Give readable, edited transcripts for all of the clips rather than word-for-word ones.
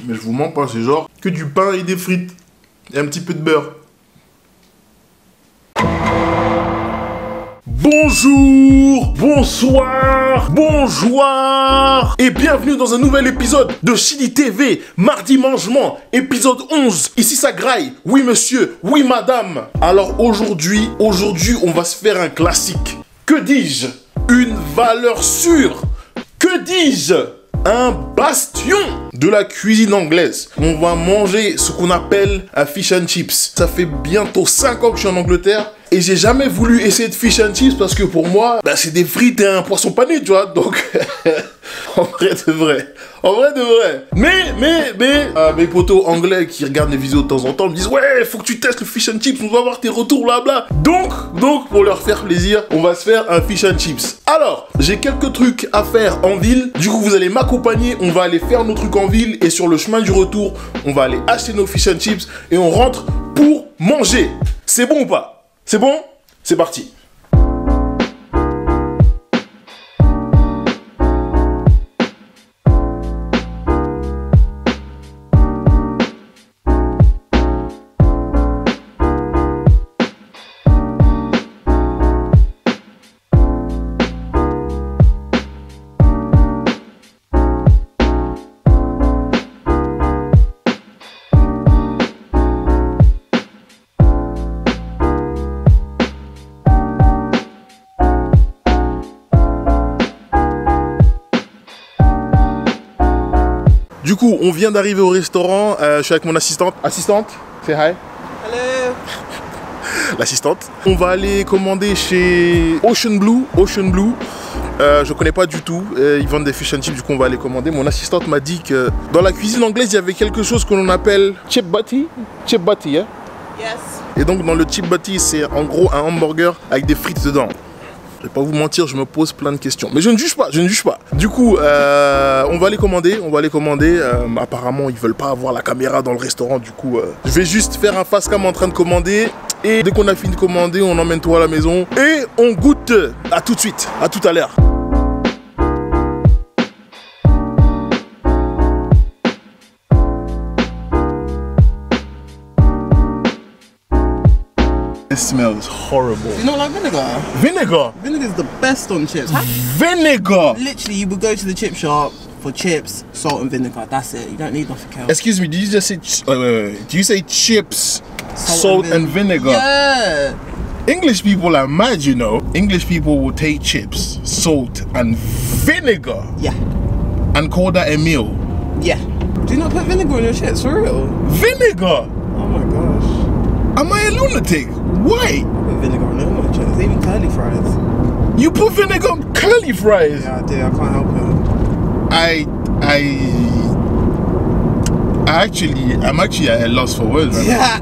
Mais je vous mens pas, c'est genre que du pain et des frites. Et un petit peu de beurre. Bonjour, bonsoir, bonjour et bienvenue dans un nouvel épisode de Chili TV, Mardi Mangement, épisode 11. Ici ça graille, oui monsieur, oui madame. Alors aujourd'hui, on va se faire un classique. Que dis-je? Une valeur sûre. Que dis-je? Un bastion de la cuisine anglaise. On va manger ce qu'on appelle un fish and chips. Ça fait bientôt 5 ans que je suis en Angleterre et j'ai jamais voulu essayer de fish and chips parce que pour moi, bah, c'est des frites et un poisson pané, tu vois. Donc, en vrai de vrai. Mais, mes potos anglais qui regardent les vidéos de temps en temps me disent ouais, faut que tu testes le fish and chips, on va voir tes retours, blabla. Donc, pour leur faire plaisir, on va se faire un fish and chips. Alors, j'ai quelques trucs à faire en ville. Du coup, vous allez m'accompagner, on va aller faire nos trucs en ville et sur le chemin du retour, on va aller acheter nos fish and chips et on rentre pour manger. C'est bon ou pas? C'est bon? C'est parti. Du coup, on vient d'arriver au restaurant, je suis avec mon assistante. Assistante, say hi. Hello. L'assistante. On va aller commander chez Ocean Blue. Je connais pas du tout, ils vendent des fish and chips, du coup on va aller commander. Mon assistante m'a dit que dans la cuisine anglaise, il y avait quelque chose que l'on appelle chip butty. Chip butty, hein? Yes. Et donc dans le chip butty, c'est en gros un hamburger avec des frites dedans. Je vais pas vous mentir, je me pose plein de questions. Mais je ne juge pas. Du coup, on va aller commander. Apparemment, ils veulent pas avoir la caméra dans le restaurant. Du coup, je vais juste faire un face cam en train de commander. Et dès qu'on a fini de commander, on emmène tout à la maison. Et on goûte. À tout de suite. À tout à l'heure. It smells horrible. Do you not like vinegar? Vinegar? Vinegar is the best on chips. Vinegar? Literally, you would go to the chip shop for chips, salt and vinegar. That's it. You don't need nothing else. Excuse me, did you just say... wait. Did you say chips, salt and vinegar? Yeah. English people are mad, you know. English people will take chips, salt and vinegar. Yeah. And call that a meal. Yeah. Do you not put vinegar on your chips, for real? Vinegar? Oh my gosh. Am I a lunatic? Why? I put vinegar on all my chips, even curly fries. You put vinegar on curly fries? Yeah, I do. I can't help it. I'm actually at a loss for words right now. Yeah.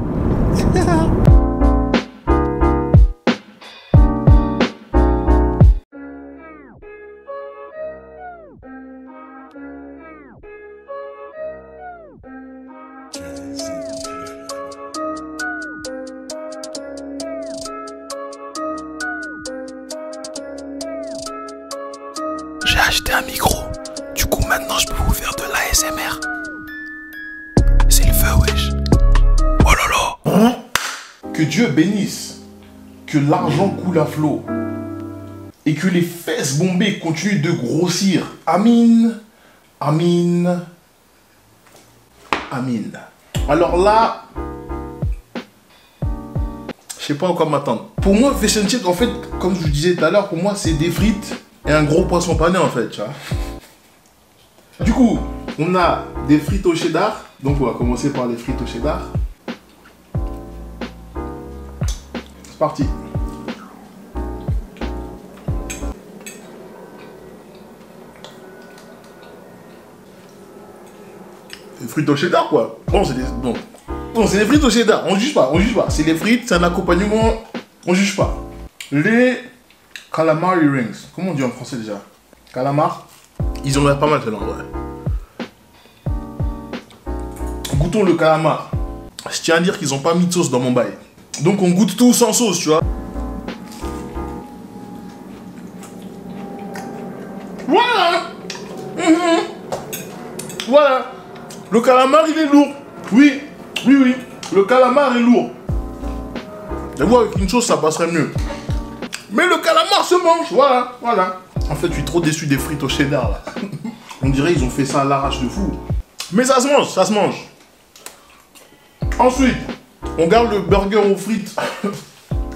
J'ai acheté un micro, du coup maintenant je peux vous faire de l'ASMR. C'est le feu, wesh. Oh là là. Hein? Que Dieu bénisse, que l'argent coule à flot et que les fesses bombées continuent de grossir. Amin, amin, amin. Alors là, je sais pas à quoi m'attendre. Pour moi, fish and chips, en fait, comme je vous disais tout à l'heure, pour moi c'est des frites et un gros poisson pané en fait, tu vois. Du coup, on a des frites au cheddar. Donc on va commencer par les frites au cheddar. C'est parti. Des frites au cheddar quoi. Bon, c'est des... Bon, c'est des frites au cheddar. On juge pas. C'est des frites, c'est un accompagnement. On juge pas. Les calamari rings. Comment on dit en français déjà? Calamar. Ils ont l'air pas mal ceux-là en vrai. Goûtons le calamar. Je tiens à dire qu'ils ont pas mis de sauce dans mon bail. Donc on goûte tout sans sauce, tu vois. Voilà. Voilà. Le calamar, il est lourd. Oui, oui, oui. Le calamar est lourd. J'avoue, avec une sauce, ça passerait mieux. Mais le calamar se mange, voilà, voilà. En fait, je suis trop déçu des frites au cheddar, là. On dirait qu'ils ont fait ça à l'arrache de fou. Mais ça se mange, ça se mange. Ensuite, on garde le burger aux frites.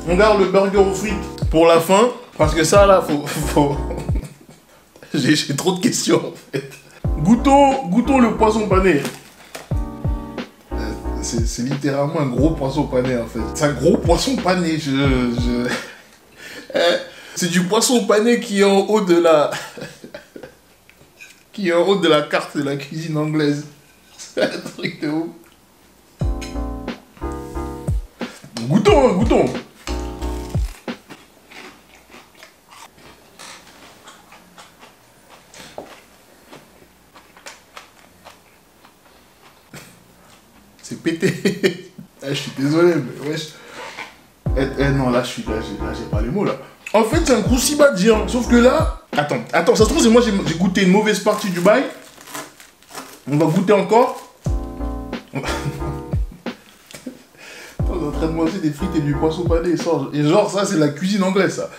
On garde le burger aux frites pour la fin. Parce que ça, là, faut... J'ai trop de questions, en fait. Goûtons le poisson pané. C'est littéralement un gros poisson pané, en fait. C'est un gros poisson pané, c'est du poisson pané qui est en haut de la... qui est en haut de la carte de la cuisine anglaise. C'est un truc de ouf. Goûtons, hein, goûtons. C'est pété. Je suis désolé, mais wesh. Non, là, j'ai pas les mots, là. En fait, c'est un croustibadien. Sauf que là... Attends, ça se trouve, c'est moi, j'ai goûté une mauvaise partie du bail. On va goûter encore. On est en train de manger des frites et du poisson pané. Et genre, ça, c'est la cuisine anglaise, ça.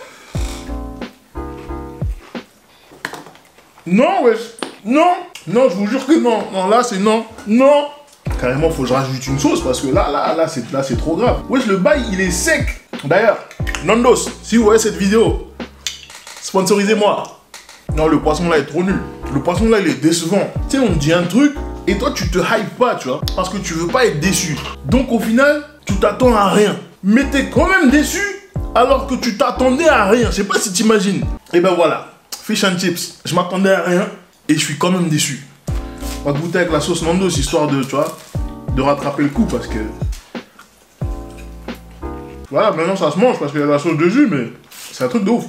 Non, wesh. Non, je vous jure que non. Non, là, c'est non. Non. Carrément, faut que je rajoute une sauce parce que là, c'est trop grave. Wesh, le bail, il est sec. D'ailleurs, Nandos, si vous voyez cette vidéo, sponsorisez-moi. Non, le poisson là est trop nul. Le poisson là, il est décevant. Tu sais, on dit un truc et toi, tu te hype pas, tu vois. Parce que tu veux pas être déçu. Donc, au final, tu t'attends à rien. Mais t'es quand même déçu alors que tu t'attendais à rien. Je sais pas si t'imagines. Et ben voilà, fish and chips. Je m'attendais à rien et je suis quand même déçu. On va goûter avec la sauce Nandos, histoire de, tu vois, de rattraper le coup parce que... Voilà, maintenant ça se mange parce qu'il y a la sauce de jus, mais c'est un truc de ouf.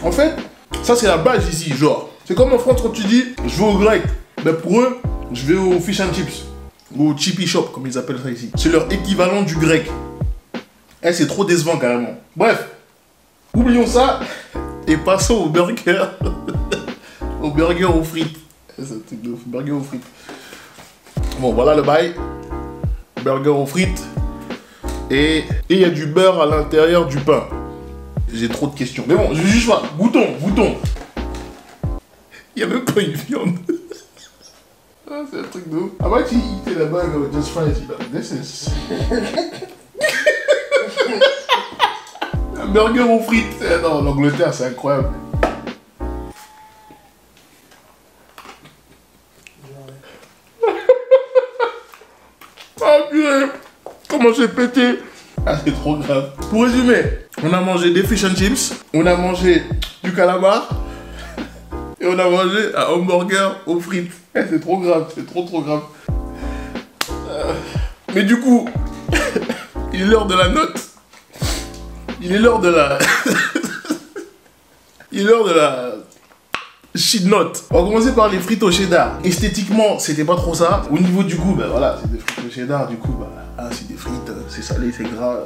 En fait, ça c'est la base ici, genre. C'est comme en France quand tu dis, je vais au grec. Ben pour eux, je vais au fish and chips. Ou au chippy shop, comme ils appellent ça ici. C'est leur équivalent du grec. Eh, c'est trop décevant carrément. Bref, oublions ça et passons au burger. Au burger aux frites. C'est un truc de ouf, burger aux frites. Bon, voilà le bail. Burger aux frites. Et il y a du beurre à l'intérieur du pain. J'ai trop de questions. Mais bon, je juge pas. Goûtons. Il n'y a même pas une viande. Ah, c'est un truc de ouf. I might eat the burger with just fries. This is... Un burger aux frites. Non, l'Angleterre, c'est incroyable. Ah, purée. Comment j'ai pété. Ah, c'est trop grave. Pour résumer, on a mangé des fish and chips, on a mangé du calamar et on a mangé un hamburger aux frites. Eh, c'est trop grave, c'est trop grave. Mais du coup, il est l'heure de la note. Il est l'heure de la... Il est l'heure de la... shit note. On va commencer par les frites au cheddar. Esthétiquement, c'était pas trop ça. Au niveau du goût, ben voilà, c'est des frites au cheddar, du coup, bah... Ah, c'est des frites, c'est salé, c'est gras.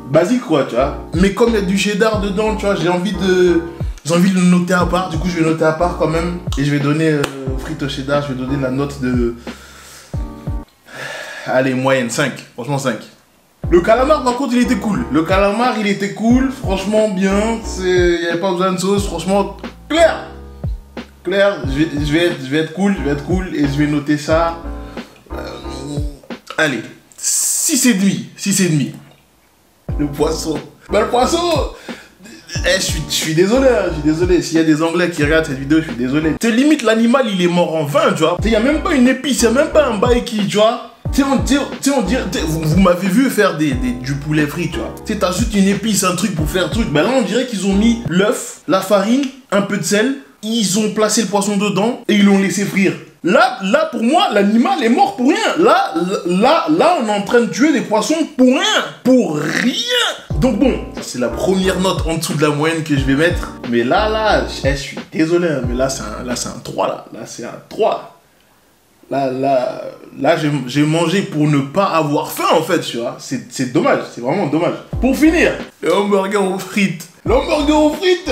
Basique quoi, tu vois. Mais comme il y a du cheddar dedans, tu vois, j'ai envie de le noter à part. Du coup, je vais noter à part quand même. Et je vais donner aux frites au cheddar, je vais donner la note de... Allez, moyenne, 5. Franchement, 5. Le calamar, par contre, il était cool. Le calamar, il était cool. Franchement, bien. Il n'y avait pas besoin de sauce. Franchement, clair. Je vais être cool. Et je vais noter ça. Allez. 6,5. Le poisson. Bah le poisson. Je suis désolé, S'il y a des Anglais qui regardent cette vidéo, je suis désolé. C'est limite l'animal, il est mort en vain, tu vois. Il n'y a même pas une épice, il n'y a même pas un bail qui, tu vois. Vous m'avez vu faire du poulet frit, tu vois. T'ajoutes une épice, un truc pour faire un truc. Ben là, on dirait qu'ils ont mis l'œuf, la farine, un peu de sel. Ils ont placé le poisson dedans et ils l'ont laissé frire. Là, pour moi, l'animal est mort pour rien. Là, on est en train de tuer des poissons pour rien. Pour rien. Donc bon, c'est la première note en dessous de la moyenne que je vais mettre. Mais là, je suis désolé, mais là, c'est un 3, là. Là, c'est un 3. Là, j'ai mangé pour ne pas avoir faim, en fait, tu vois. C'est dommage, c'est vraiment dommage. Pour finir, le hamburger aux frites. L'hamburger aux frites,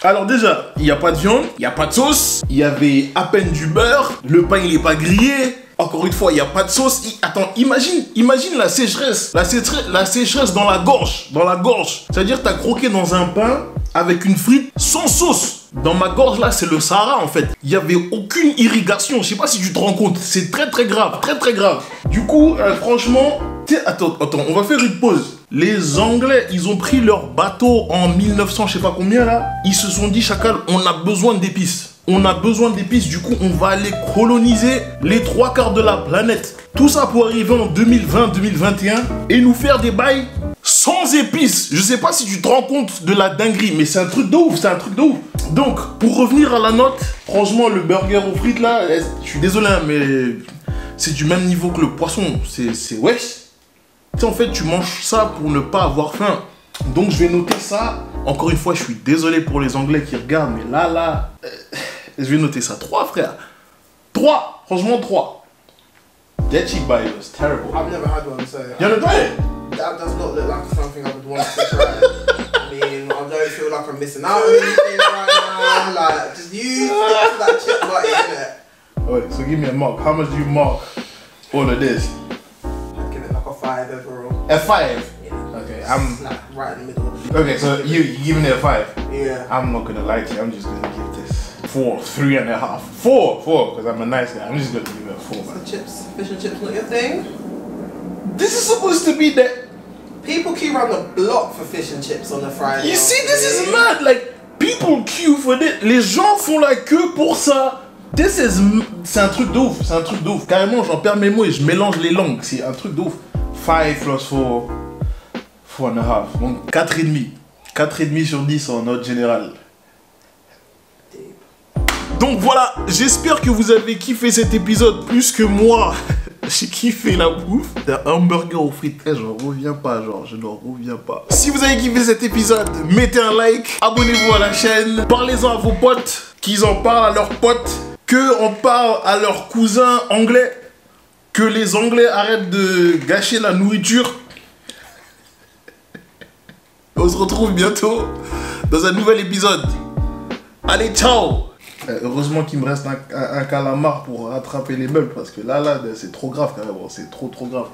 alors déjà, il n'y a pas de viande, il n'y a pas de sauce, il y avait à peine du beurre, le pain il est pas grillé, Encore une fois, il n'y a pas de sauce. Attends, imagine la sécheresse. La sécheresse dans la gorge. C'est-à-dire, tu as croqué dans un pain avec une frite sans sauce. Dans ma gorge, là, c'est le Sahara, en fait. Il n'y avait aucune irrigation. Je sais pas si tu te rends compte. C'est très, très grave. Très, très grave. Du coup, franchement... Attends, on va faire une pause. Les Anglais, ils ont pris leur bateau en 1900, je sais pas combien, là. Ils se sont dit, chacal, on a besoin d'épices. On a besoin d'épices, du coup, on va aller coloniser les 3/4 de la planète. Tout ça pour arriver en 2020-2021 et nous faire des bails sans épices. Je sais pas si tu te rends compte de la dinguerie, mais c'est un truc de ouf, Donc, pour revenir à la note, franchement, le burger aux frites, là, je suis désolé, hein, mais c'est du même niveau que le poisson. C'est wesh. Tu sais, en fait, tu manges ça pour ne pas avoir faim. Donc, je vais noter ça. Encore une fois, je suis désolé pour les Anglais qui regardent, mais là... je vais noter ça. 3, frère. 3. Franchement, 3. That cheap bite was terrible. I've never had one, so... You haven't tried it? That does not look like something I would want to try. I mean, I don't feel like I'm missing out on anything right now. Like, just use that chip button, innit? Alright, so give me a mark. How much do you mark all of this? I'd give it like a 5 overall. A 5? Yeah. Okay, It's like right in the middle. Okay, so you giving it a 5? Yeah. I'm not gonna lie to you. I'm just gonna give this 4, 3.5. 4, because I'm a nice guy. I'm just gonna give it a 4, man. The chips, fish and chips, not your thing? This is supposed to be the... People queue around the block for fish and chips on a Friday. You see, this is mad. Like, people queue for this. Les gens font la queue pour ça. C'est un truc de ouf. C'est un truc de ouf. Carrément, j'en perds mes mots et je mélange les langues. C'est un truc de ouf. 5 plus 4, 4.5. Donc 4,5. 4,5 sur 10 en note générale. Donc voilà, j'espère que vous avez kiffé cet épisode plus que moi. J'ai kiffé la bouffe d'un hamburger aux frites. J'en reviens pas, je n'en reviens pas. Si vous avez kiffé cet épisode, mettez un like, abonnez-vous à la chaîne, parlez-en à vos potes, qu'ils en parlent à leurs potes, qu'on parle à leurs cousins anglais, que les Anglais arrêtent de gâcher la nourriture. On se retrouve bientôt dans un nouvel épisode. Allez, ciao! Heureusement qu'il me reste un calamar pour rattraper les meubles parce que là c'est trop grave carrément, c'est trop grave.